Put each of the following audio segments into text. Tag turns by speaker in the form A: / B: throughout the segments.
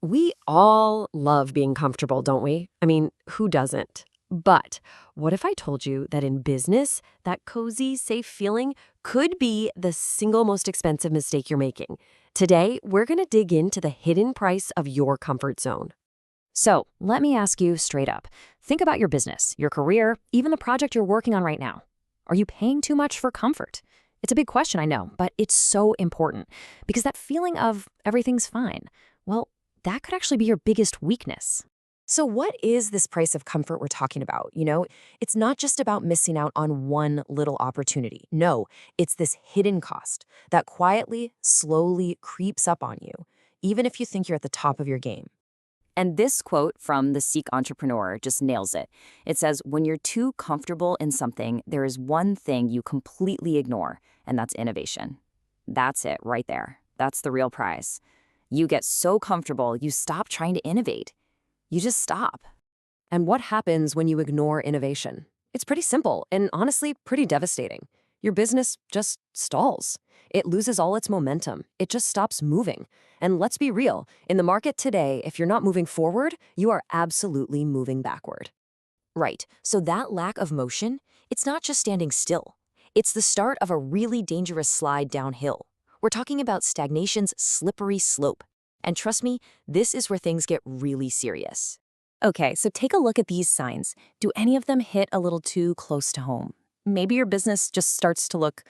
A: We all love being comfortable, don't we? I mean, who doesn't? But what if I told you that in business, that cozy, safe feeling could be the single most expensive mistake you're making? Today, we're going to dig into the hidden price of your comfort zone.
B: So, let me ask you straight up. Think about your business, your career, even the project you're working on right now. Are you paying too much for comfort? It's a big question, I know, but it's so important because that feeling of everything's fine, well, that could actually be your biggest weakness.
C: So, what is this price of comfort we're talking about? It's not just about missing out on one little opportunity. No, it's this hidden cost that quietly, slowly creeps up on you, even if you think you're at the top of your game.
B: And this quote from the Sikh entrepreneur just nails it. It says, when you're too comfortable in something, there is one thing you completely ignore, and that's innovation. That's it right there. That's the real prize. You get so comfortable, you stop trying to innovate. You just stop.
C: And what happens when you ignore innovation? It's pretty simple and honestly pretty devastating. Your business just stalls. It loses all its momentum. It just stops moving. And let's be real, in the market today, if you're not moving forward, you are absolutely moving backward. Right, so that lack of motion, it's not just standing still. It's the start of a really dangerous slide downhill. We're talking about stagnation's slippery slope. And trust me, this is where things get really serious. Okay, so take a look at these signs. Do any of them hit a little too close to home? Maybe your business just starts to look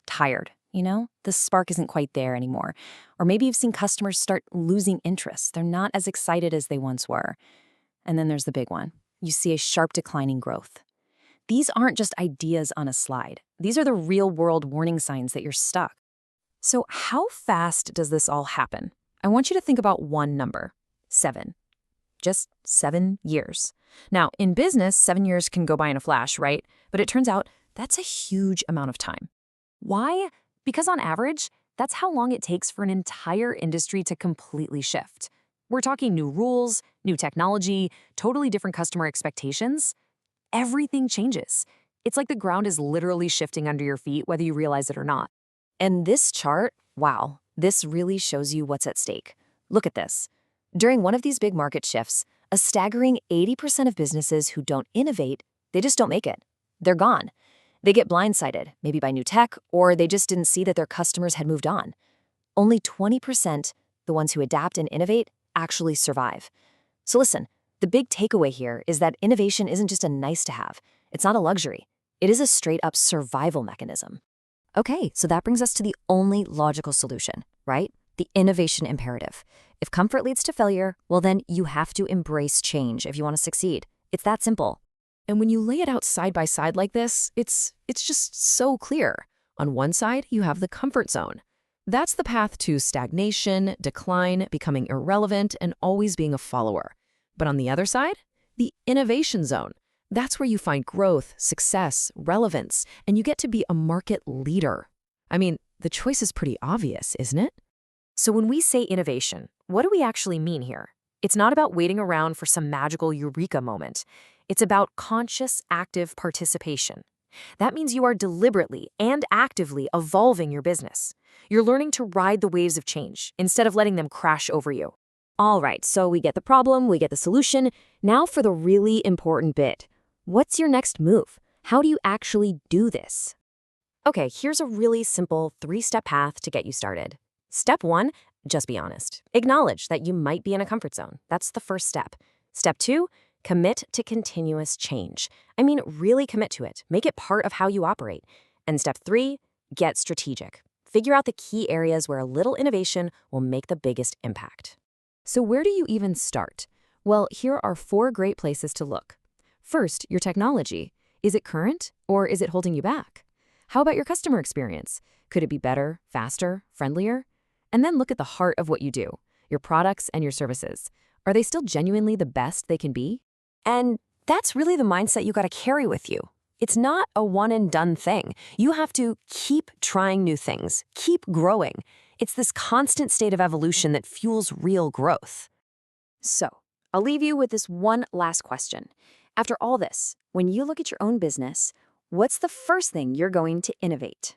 C: tired, The spark isn't quite there anymore. Or maybe you've seen customers start losing interest. They're not as excited as they once were. And then there's the big one. You see a sharp declining growth. These aren't just ideas on a slide. These are the real-world warning signs that you're stuck. So how fast does this all happen? I want you to think about one number, 7. Just 7 years. Now, in business, 7 years can go by in a flash, right? But it turns out that's a huge amount of time. Why? Because on average, that's how long it takes for an entire industry to completely shift. We're talking new rules, new technology, totally different customer expectations. Everything changes. It's like the ground is literally shifting under your feet, whether you realize it or not. And this chart, wow, this really shows you what's at stake. Look at this. During one of these big market shifts, a staggering 80% of businesses who don't innovate, they just don't make it. They're gone. They get blindsided, maybe by new tech, or they just didn't see that their customers had moved on. Only 20%, the ones who adapt and innovate, actually survive. So listen, the big takeaway here is that innovation isn't just a nice to have. It's not a luxury. It is a straight-up survival mechanism. Okay, so that brings us to the only logical solution, right? The innovation imperative. If comfort leads to failure, well then you have to embrace change if you want to succeed. It's that simple. And when you lay it out side by side like this, it's just so clear. On one side, you have the comfort zone. That's the path to stagnation, decline, becoming irrelevant, and always being a follower. But on the other side, the innovation zone. That's where you find growth, success, relevance, and you get to be a market leader. I mean, the choice is pretty obvious, isn't it? So when we say innovation, what do we actually mean here? It's not about waiting around for some magical eureka moment. It's about conscious, active participation. That means you are deliberately and actively evolving your business. You're learning to ride the waves of change instead of letting them crash over you. All right, so we get the problem, we get the solution. Now for the really important bit. What's your next move? How do you actually do this? Okay, here's a really simple 3-step path to get you started. Step 1, just be honest. Acknowledge that you might be in a comfort zone. That's the first step. Step 2, commit to continuous change. I mean, really commit to it. Make it part of how you operate. And step 3, get strategic. Figure out the key areas where a little innovation will make the biggest impact. So where do you even start? Well, here are 4 great places to look. First, your technology. Is it current or is it holding you back? How about your customer experience? Could it be better, faster, friendlier? And then look at the heart of what you do, your products and your services. Are they still genuinely the best they can be? And that's really the mindset you got to carry with you. It's not a one-and-done thing. You have to keep trying new things, keep growing. It's this constant state of evolution that fuels real growth. So, I'll leave you with this one last question. After all this, when you look at your own business, what's the first thing you're going to innovate?